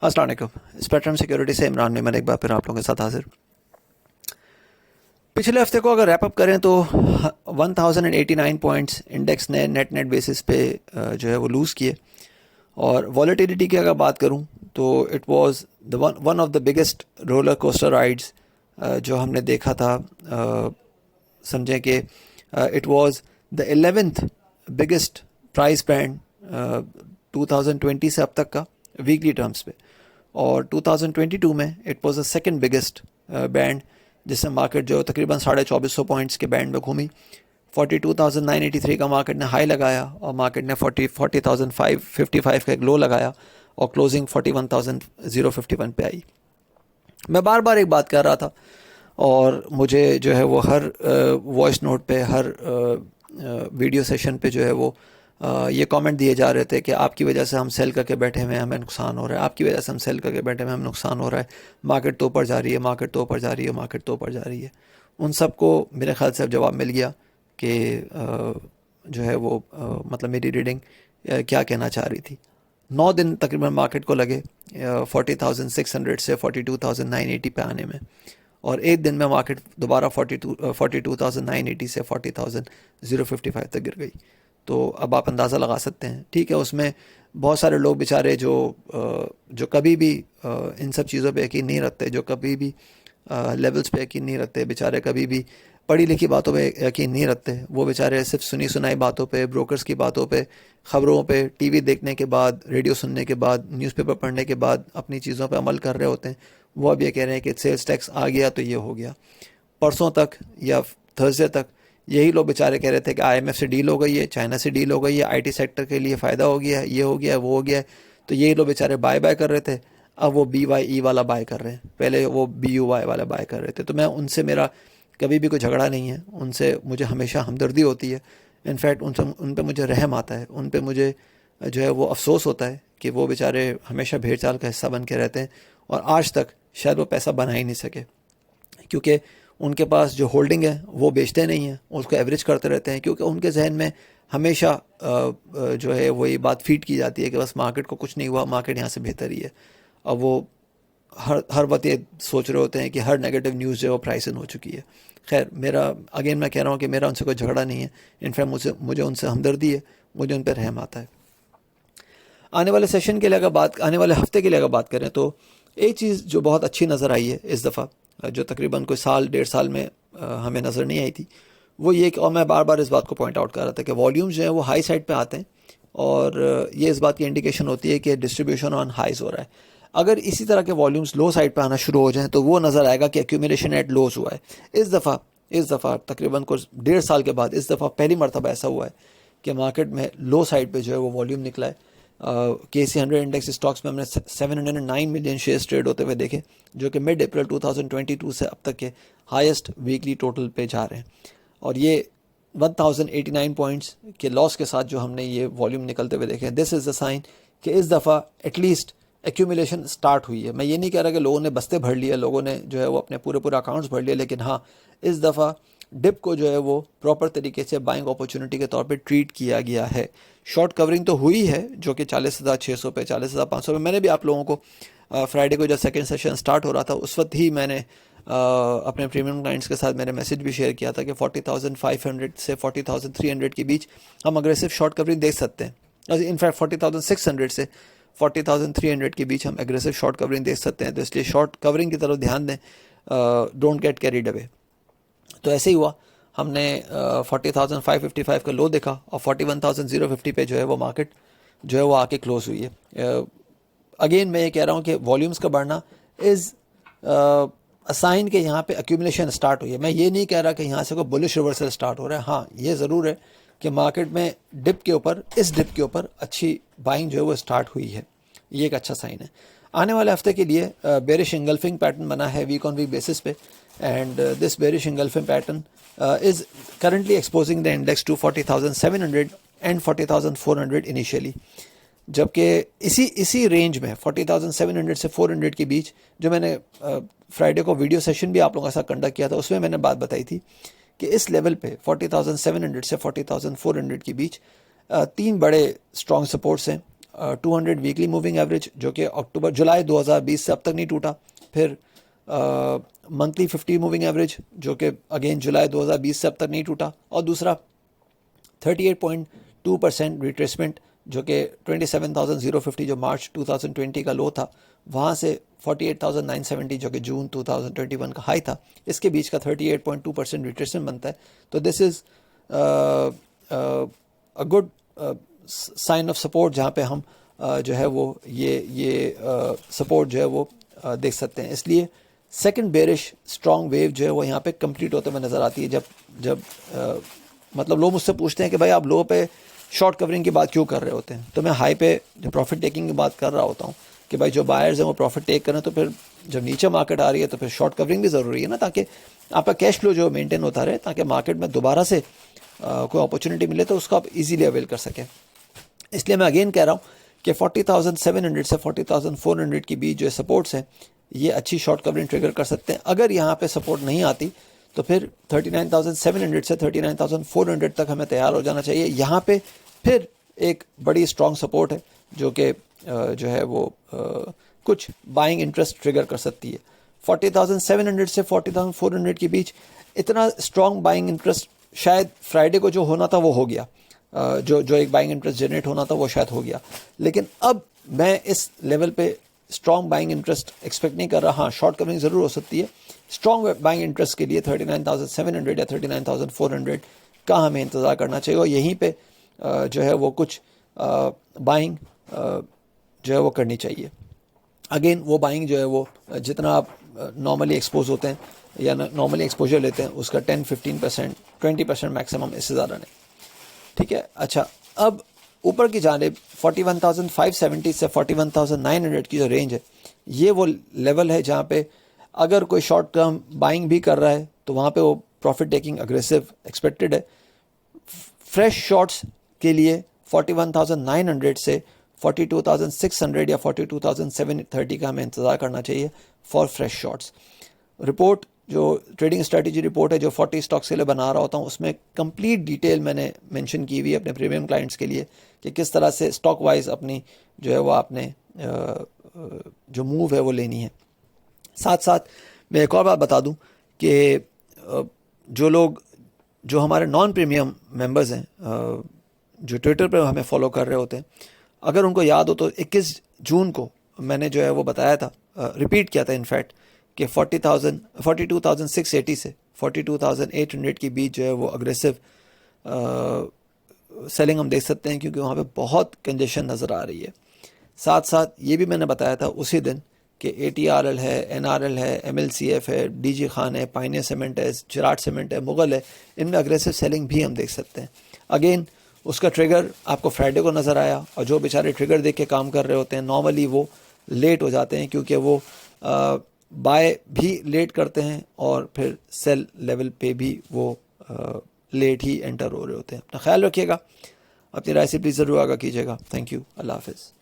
अस्सलाम वालेकुम। Spectrum security से इमरान मेमन एक बार फिर आप लोगों के साथ हाजिर। पिछले हफ्ते को अगर रैप अप करें तो 1089 पॉइंट्स इंडेक्स ने नेट बेसिस पे जो है वो लूज़ किए। और वॉलेटिलिटी की अगर बात करूं तो it was the one of the biggest roller coaster rides जो हमने देखा था। समझें कि it was the 11th biggest price band 2020 से अब तक का वीकली टर्म्स पे। और 2022 में it was the second biggest band जिससे मार्केट जो तकरीबन 2450 पॉइंट्स के बैंड में घूमी। 42,983 का मार्केट ने हाई लगाया और मार्केट ने 40,555 का एक लो लगाया और क्लोजिंग 41,051 पे आई। मैं बार बार एक बात कर रहा था और मुझे जो है वो हर वॉइस नोट पे, हर वीडियो सेशन पे जो है वो ये कमेंट दिए जा रहे थे कि आपकी वजह से हम सेल करके बैठे हुए हैं, हमें नुकसान हो रहा है, आपकी वजह से हम सेल करके बैठे हुए हैं, हमें नुकसान हो रहा है, मार्केट तो ऊपर जा रही है, मार्केट तो ऊपर जा रही है, मार्केट तो ऊपर जा रही है। उन सब को मेरे ख्याल से अब जवाब मिल गया कि जो है वो मतलब मेरी रीडिंग क्या कहना चाह रही थी। 9 दिन तकरीबन मार्केट को लगे 40,600 से 42,980 पे आने में, और एक दिन में मार्केट दोबारा 42,980 से 40,055 तक गिर गई। तो अब आप अंदाज़ा लगा सकते हैं। ठीक है, उसमें बहुत सारे लोग बेचारे जो कभी भी इन सब चीज़ों पे यकीन नहीं रखते, जो कभी भी लेवल्स पे यकीन नहीं रखते, बेचारे कभी भी पढ़ी लिखी बातों पे यकीन नहीं रखते, वो बेचारे सिर्फ सुनी सुनाई बातों पे, ब्रोकर्स की बातों पे, ख़बरों पे, टीवी देखने के बाद, रेडियो सुनने के बाद, न्यूज़पेपर पढ़ने के बाद अपनी चीज़ों पे अमल कर रहे होते हैं। वो अब ये कह रहे हैं कि सेल्स टैक्स आ गया तो ये हो गया। परसों तक या थर्सडे तक यही लोग बेचारे कह रहे थे कि आईएमएफ से डील हो गई है, चाइना से डील हो गई है, आईटी सेक्टर के लिए फ़ायदा हो गया है, ये हो गया है, वो हो गया है। तो यही लोग बेचारे बाय बाय कर रहे थे, अब वो BYE वाला बाय कर रहे हैं, पहले वो BUY वाला बाय कर रहे थे। तो मैं उनसे, मेरा कभी भी कोई झगड़ा नहीं है उनसे, मुझे हमेशा हमदर्दी होती है। इनफैक्ट उन पे मुझे रहम आता है, उन पे मुझे जो है वो अफसोस होता है कि वो बेचारे हमेशा भेड़ चाल का हिस्सा बन के रहते हैं और आज तक शायद वो पैसा बना ही नहीं सके, क्योंकि उनके पास जो होल्डिंग है वो बेचते नहीं हैं, उसको एवरेज करते रहते हैं, क्योंकि उनके जहन में हमेशा जो है वही बात फीड की जाती है कि बस मार्केट को कुछ नहीं हुआ, मार्केट यहाँ से बेहतर ही है। अब वो हर वक्त ये सोच रहे होते हैं कि हर नेगेटिव न्यूज़ जो है वो प्राइस इन हो चुकी है। खैर, मेरा अगेन मैं कह रहा हूँ कि मेरा उनसे कोई झगड़ा नहीं है। इनफैक्ट मुझे उनसे हमदर्दी है, मुझे उन पर रहम आता है। आने वाले सेशन के लिए अगर बात, आने वाले हफ्ते के लिए अगर बात करें तो एक चीज़ जो बहुत अच्छी नज़र आई है इस दफ़ा, जो तकरीबन कोई साल डेढ़ साल में हमें नज़र नहीं आई थी, वो ये कि, और मैं बार बार इस बात को पॉइंट आउट कर रहा था कि वॉल्यूम्स जो है वो हाई साइड पे आते हैं और ये इस बात की इंडिकेशन होती है कि डिस्ट्रीब्यूशन ऑन हाइज हो रहा है। अगर इसी तरह के वॉल्यूम्स लो साइड पे आना शुरू हो जाएं तो वो नज़र आएगा कि एक्यूमुलेशन एट लोस हुआ है। इस दफ़ा तकरीबन कुछ डेढ़ साल के बाद इस दफ़ा पहली मरतबा ऐसा हुआ है कि मार्केट में लो साइड पे जो है वो वॉल्यूम निकला है। KC 100 इंडेक्स स्टॉक्स में हमने 709 मिलियन शेयर्स ट्रेड होते हुए देखे, जो कि मिड अप्रैल 2022 से अब तक के हाईएस्ट वीकली टोटल पे जा रहे हैं। और ये 1089 पॉइंट्स के लॉस के साथ जो हमने ये वॉल्यूम निकलते हुए देखे, दिस इज़ द साइन कि इस दफ़ा एटलीस्ट एक्यूमुलेशन स्टार्ट हुई है। मैं ये नहीं कह रहा कि लोगों ने बस्ते भर लिए, लोगों ने जो है वो अपने पूरे अकाउंट्स भर लिए, लेकिन हाँ, इस दफ़ा डिप को जो है वो प्रॉपर तरीके से बाइंग अपॉर्चुनिटी के तौर पे ट्रीट किया गया है। शॉर्ट कवरिंग तो हुई है, जो कि 40,600 पे, 40,500 पे। मैंने भी आप लोगों को फ्राइडे को जब सेकंड सेशन स्टार्ट हो रहा था उस वक्त ही मैंने अपने प्रीमियम क्लाइंट्स के साथ मैंने मैसेज भी शेयर किया था कि 40,500 से 40,300 के बीच हम अग्रेसिव शॉर्ट कवरिंग देख सकते हैं। इनफैक्ट 40,600 से 40,300 के बीच हम एग्रेसिव शॉर्ट कवरिंग देख सकते हैं। तो इसलिए शॉर्ट कवरिंग की तरफ ध्यान दें, डोंट गेट कैरीड अवे। तो ऐसे ही हुआ, हमने 40,555 का लो देखा और 41,050 पे जो है वो मार्केट जो है वो आके क्लोज हुई है। अगेन मैं ये कह रहा हूँ कि वॉल्यूम्स का बढ़ना इज़ असाइन के यहाँ पे एक्यूमुलेशन स्टार्ट हुई है। मैं ये नहीं कह रहा कि यहाँ से कोई बुलिश रिवर्सल स्टार्ट हो रहा है। हाँ, ये ज़रूर है कि मार्केट में डिप के ऊपर, इस डिप के ऊपर अच्छी बाइंग जो है वो स्टार्ट हुई है, ये एक अच्छा साइन है। आने वाले हफ्ते के लिए बेरिश इंगल्फिंग पैटर्न बना है वीक ऑन वीक बेसिस पे, and this bearish engulfing pattern is currently exposing the index to 40,700 and 40,400 initially, जबकि इसी रेंज में 40,700 से 400 के बीच जो मैंने फ्राइडे को वीडियो सेशन भी आप लोगों के साथ कंडक्ट किया था, उसमें मैंने बात बताई थी कि इस लेवल पे 40,700 से 40,400 के बीच तीन बड़े स्ट्रॉन्ग सपोर्ट्स हैं। 200 वीकली मूविंग एवरेज जो कि जुलाई 2020 से अब तक नहीं टूटा, फिर मंथली 50 मूविंग एवरेज जो कि अगेन जुलाई 2020 से अब तक नहीं टूटा, और दूसरा 38.2% रिट्रेसमेंट जो कि 27,050 जो मार्च 2020 का लो था वहाँ से 48,970 जो कि जून 2021 का हाई था, इसके बीच का 38.2% रिट्रेसमेंट बनता है। तो this is a good sign of support जहाँ पे हम जो है वो ये सपोर्ट जो है वो देख सकते हैं। इसलिए सेकंड बेरिश स्ट्रॉन्ग वेव जो है वो यहाँ पे कंप्लीट होते हुए नज़र आती है। जब मतलब लोग मुझसे पूछते हैं कि भाई आप लो पे शॉर्ट कवरिंग की बात क्यों कर रहे होते हैं, तो मैं हाई पे जो प्रॉफिट टेकिंग की बात कर रहा होता हूँ कि भाई जो बायर्स हैं वो प्रॉफिट टेक करें, तो फिर जब नीचे मार्केट आ रही है तो फिर शॉर्ट कवरिंग भी ज़रूरी है ना, ताकि आपका कैश फ्लो जो मेंटेन होता रहे, ताकि मार्केट में दोबारा से कोई अपॉर्चुनिटी मिले तो उसको आप इजीली अवेल कर सकें। इसलिए मैं अगेन कह रहा हूँ कि 40,700 से 40,400 के बीच जो सपोर्ट्स हैं ये अच्छी शॉर्ट कवरिंग ट्रिगर कर सकते हैं। अगर यहाँ पे सपोर्ट नहीं आती तो फिर 39,700 से 39,400 तक हमें तैयार हो जाना चाहिए। यहाँ पे फिर एक बड़ी स्ट्रॉन्ग सपोर्ट है जो कि जो है वो कुछ बाइंग इंटरेस्ट ट्रिगर कर सकती है। 40,700 से 40,400 के बीच इतना स्ट्रॉन्ग बाइंग इंटरेस्ट शायद फ्राइडे को जो होना था वो हो गया, जो एक बाइंग इंटरेस्ट जनरेट होना था वो शायद हो गया, लेकिन अब मैं इस लेवल पे स्ट्रॉन्ग बाइंग इंटरेस्ट एक्सपेक्ट नहीं कर रहा। हाँ, शॉर्ट कवरिंग ज़रूर हो सकती है। स्ट्रॉन्ग बाइंग इंटरेस्ट के लिए 39,700 या 39,400 का हमें इंतज़ार करना चाहिए, और यहीं पे जो है वो कुछ बाइंग जो है वो करनी चाहिए। अगेन वो बाइंग जो है वो जितना आप नॉर्मली एक्सपोज होते हैं या नॉर्मली एक्सपोजर लेते हैं उसका 10-15%, 20% मैक्सिमम, इससे ज़्यादा नहीं। ठीक है। अच्छा, अब ऊपर की जानिब 41,570 से 41,900 की जो रेंज है ये वो लेवल है जहाँ पे अगर कोई शॉर्ट टर्म बाइंग भी कर रहा है तो वहाँ पे वो प्रॉफिट टेकिंग अग्रेसिव एक्सपेक्टेड है। फ्रेश शॉर्ट्स के लिए 41,900 से 42,600 या 42,730 का हमें इंतज़ार करना चाहिए फॉर फ्रेश शॉर्ट्स। रिपोर्ट जो ट्रेडिंग स्ट्रेटजी रिपोर्ट है जो 40 स्टॉक्स के लिए बना रहा होता हूँ उसमें कंप्लीट डिटेल मैंने मेंशन की हुई है अपने प्रीमियम क्लाइंट्स के लिए कि किस तरह से स्टॉक वाइज अपनी जो है वो आपने जो मूव है वो लेनी है। साथ साथ मैं एक और बात बता दूं कि जो हमारे नॉन प्रीमियम मेंबर्स हैं जो ट्विटर पर हमें फॉलो कर रहे होते हैं, अगर उनको याद हो तो 21 जून को मैंने जो है वो बताया था, रिपीट किया था इनफैक्ट, कि 42,680 से 42,800 के बीच जो है वो अग्रेसिव सेलिंग हम देख सकते हैं क्योंकि वहाँ पे बहुत कंजेशन नज़र आ रही है। साथ साथ ये भी मैंने बताया था उसी दिन कि ATRL है, NRL है, MLCF है, DG खान है, पाइनियर सीमेंट है, चिराट सीमेंट है, मुगल है, इनमें अग्रेसिव सेलिंग भी हम देख सकते हैं। अगेन उसका ट्रिगर आपको फ्राइडे को नज़र आया, और जो बेचारे ट्रिगर देख के काम कर रहे होते हैं नॉर्मली वो लेट हो जाते हैं क्योंकि वो बाय भी लेट करते हैं और फिर सेल लेवल पे भी वो लेट ही एंटर हो रहे होते हैं। अपना ख्याल रखिएगा, अपनी राय से प्लीज़ ज़रूर आगाह कीजिएगा। Thank you. अल्लाह हाफ़िज़।